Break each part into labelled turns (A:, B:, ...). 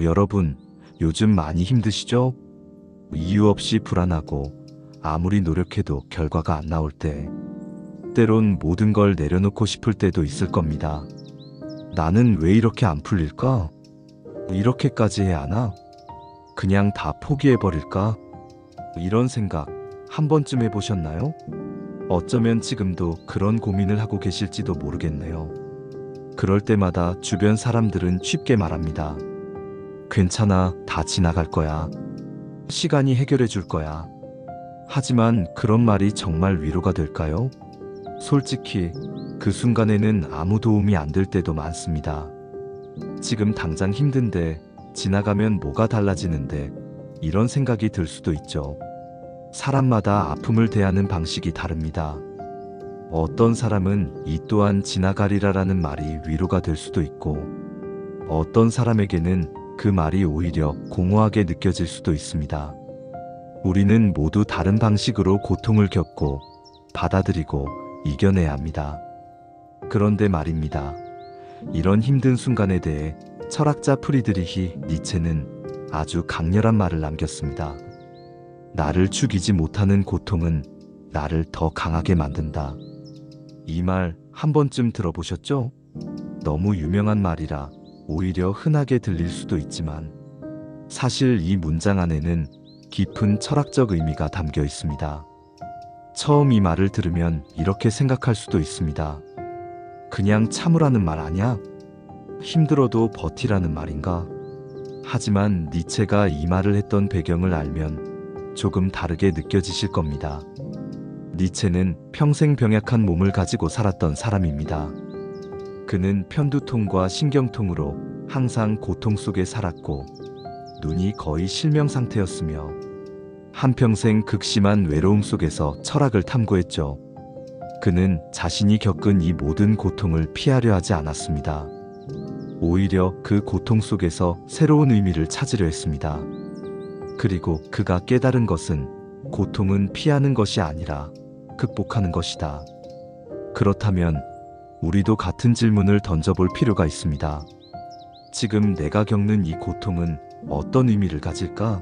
A: 여러분, 요즘 많이 힘드시죠? 이유 없이 불안하고 아무리 노력해도 결과가 안 나올 때, 때론 모든 걸 내려놓고 싶을 때도 있을 겁니다. 나는 왜 이렇게 안 풀릴까? 이렇게까지 해야 하나? 그냥 다 포기해버릴까? 이런 생각 한 번쯤 해보셨나요? 어쩌면 지금도 그런 고민을 하고 계실지도 모르겠네요. 그럴 때마다 주변 사람들은 쉽게 말합니다. 괜찮아, 다 지나갈 거야. 시간이 해결해 줄 거야. 하지만 그런 말이 정말 위로가 될까요? 솔직히 그 순간에는 아무 도움이 안 될 때도 많습니다. 지금 당장 힘든데 지나가면 뭐가 달라지는데 이런 생각이 들 수도 있죠. 사람마다 아픔을 대하는 방식이 다릅니다. 어떤 사람은 이 또한 지나가리라라는 말이 위로가 될 수도 있고, 어떤 사람에게는 그 말이 오히려 공허하게 느껴질 수도 있습니다. 우리는 모두 다른 방식으로 고통을 겪고 받아들이고 이겨내야 합니다. 그런데 말입니다. 이런 힘든 순간에 대해 철학자 프리드리히 니체는 아주 강렬한 말을 남겼습니다. 나를 죽이지 못하는 고통은 나를 더 강하게 만든다. 이 말 한 번쯤 들어보셨죠? 너무 유명한 말이라 오히려 흔하게 들릴 수도 있지만, 사실 이 문장 안에는 깊은 철학적 의미가 담겨 있습니다. 처음 이 말을 들으면 이렇게 생각할 수도 있습니다. 그냥 참으라는 말 아냐? 힘들어도 버티라는 말인가? 하지만 니체가 이 말을 했던 배경을 알면 조금 다르게 느껴지실 겁니다. 니체는 평생 병약한 몸을 가지고 살았던 사람입니다. 그는 편두통과 신경통으로 항상 고통 속에 살았고, 눈이 거의 실명 상태였으며, 한평생 극심한 외로움 속에서 철학을 탐구했죠. 그는 자신이 겪은 이 모든 고통을 피하려 하지 않았습니다. 오히려 그 고통 속에서 새로운 의미를 찾으려 했습니다. 그리고 그가 깨달은 것은 고통은 피하는 것이 아니라 극복하는 것이다. 그렇다면 우리도 같은 질문을 던져볼 필요가 있습니다. 지금 내가 겪는 이 고통은 어떤 의미를 가질까?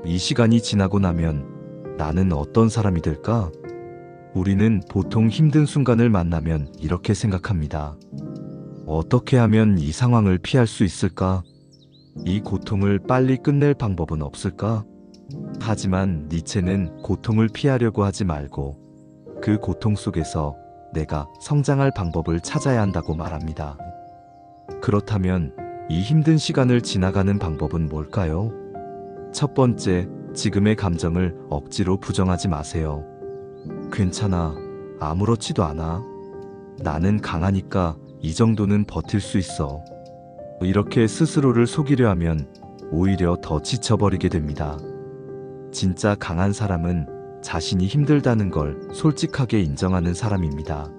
A: 이 시간이 지나고 나면 나는 어떤 사람이 될까? 우리는 보통 힘든 순간을 만나면 이렇게 생각합니다. 어떻게 하면 이 상황을 피할 수 있을까? 이 고통을 빨리 끝낼 방법은 없을까? 하지만 니체는 고통을 피하려고 하지 말고 그 고통 속에서 내가 성장할 방법을 찾아야 한다고 말합니다. 그렇다면 이 힘든 시간을 지나가는 방법은 뭘까요? 첫 번째, 지금의 감정을 억지로 부정하지 마세요. 괜찮아, 아무렇지도 않아. 나는 강하니까 이 정도는 버틸 수 있어. 이렇게 스스로를 속이려 하면 오히려 더 지쳐버리게 됩니다. 진짜 강한 사람은 자신이 힘들다는 걸 솔직하게 인정하는 사람입니다.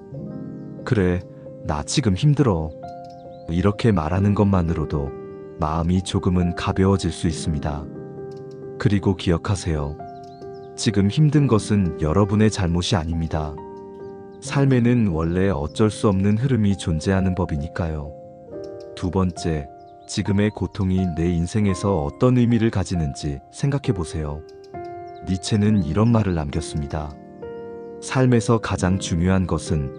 A: 그래, 나 지금 힘들어. 이렇게 말하는 것만으로도 마음이 조금은 가벼워질 수 있습니다. 그리고 기억하세요. 지금 힘든 것은 여러분의 잘못이 아닙니다. 삶에는 원래 어쩔 수 없는 흐름이 존재하는 법이니까요. 두 번째, 지금의 고통이 내 인생에서 어떤 의미를 가지는지 생각해 보세요. 니체는 이런 말을 남겼습니다. 삶에서 가장 중요한 것은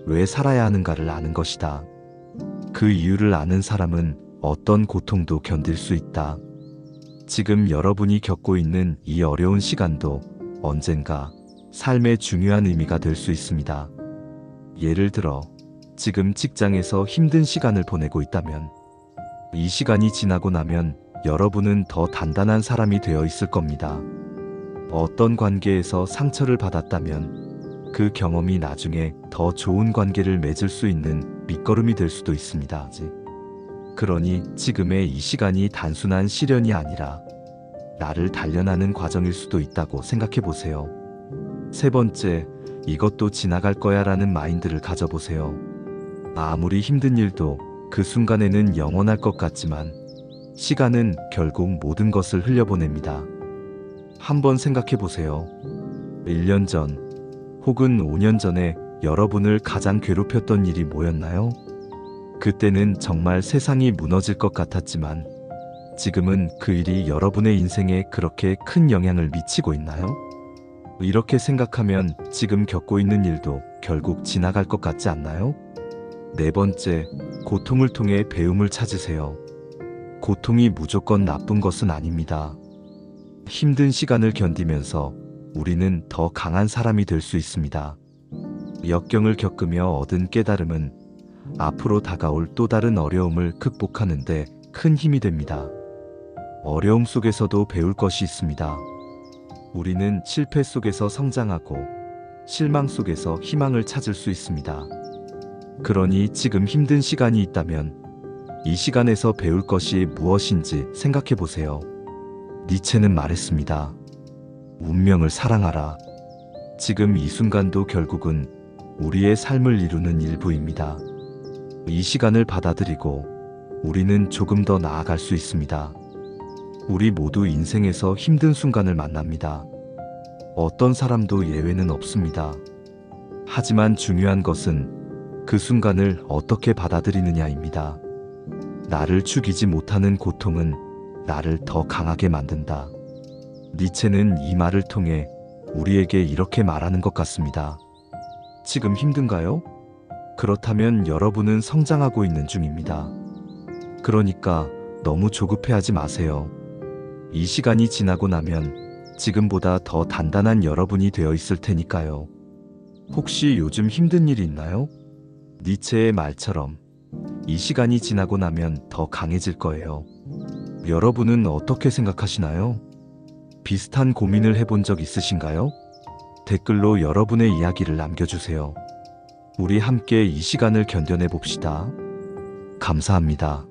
A: 왜 살아야 하는가를 아는 것이다. 그 이유를 아는 사람은 어떤 고통도 견딜 수 있다. 지금 여러분이 겪고 있는 이 어려운 시간도 언젠가 삶의 중요한 의미가 될 수 있습니다. 예를 들어, 지금 직장에서 힘든 시간을 보내고 있다면, 이 시간이 지나고 나면 여러분은 더 단단한 사람이 되어 있을 겁니다. 어떤 관계에서 상처를 받았다면 그 경험이 나중에 더 좋은 관계를 맺을 수 있는 밑거름이 될 수도 있습니다. 그러니 지금의 이 시간이 단순한 시련이 아니라 나를 단련하는 과정일 수도 있다고 생각해 보세요. 세 번째, 이것도 지나갈 거야 라는 마인드를 가져보세요. 아무리 힘든 일도 그 순간에는 영원할 것 같지만 시간은 결국 모든 것을 흘려보냅니다. 한번 생각해 보세요. 1년 전 혹은 5년 전에 여러분을 가장 괴롭혔던 일이 뭐였나요? 그때는 정말 세상이 무너질 것 같았지만 지금은 그 일이 여러분의 인생에 그렇게 큰 영향을 미치고 있나요? 이렇게 생각하면 지금 겪고 있는 일도 결국 지나갈 것 같지 않나요? 네 번째, 고통을 통해 배움을 찾으세요. 고통이 무조건 나쁜 것은 아닙니다. 힘든 시간을 견디면서 우리는 더 강한 사람이 될 수 있습니다. 역경을 겪으며 얻은 깨달음은 앞으로 다가올 또 다른 어려움을 극복하는 데 큰 힘이 됩니다. 어려움 속에서도 배울 것이 있습니다. 우리는 실패 속에서 성장하고 실망 속에서 희망을 찾을 수 있습니다. 그러니 지금 힘든 시간이 있다면 이 시간에서 배울 것이 무엇인지 생각해 보세요. 니체는 말했습니다. 운명을 사랑하라. 지금 이 순간도 결국은 우리의 삶을 이루는 일부입니다. 이 시간을 받아들이고 우리는 조금 더 나아갈 수 있습니다. 우리 모두 인생에서 힘든 순간을 만납니다. 어떤 사람도 예외는 없습니다. 하지만 중요한 것은 그 순간을 어떻게 받아들이느냐입니다. 나를 죽이지 못하는 고통은 나를 더 강하게 만든다. 니체는 이 말을 통해 우리에게 이렇게 말하는 것 같습니다. 지금 힘든가요? 그렇다면 여러분은 성장하고 있는 중입니다. 그러니까 너무 조급해하지 마세요. 이 시간이 지나고 나면 지금보다 더 단단한 여러분이 되어 있을 테니까요. 혹시 요즘 힘든 일이 있나요? 니체의 말처럼 이 시간이 지나고 나면 더 강해질 거예요. 여러분은 어떻게 생각하시나요? 비슷한 고민을 해본 적 있으신가요? 댓글로 여러분의 이야기를 남겨주세요. 우리 함께 이 시간을 견뎌내 봅시다. 감사합니다.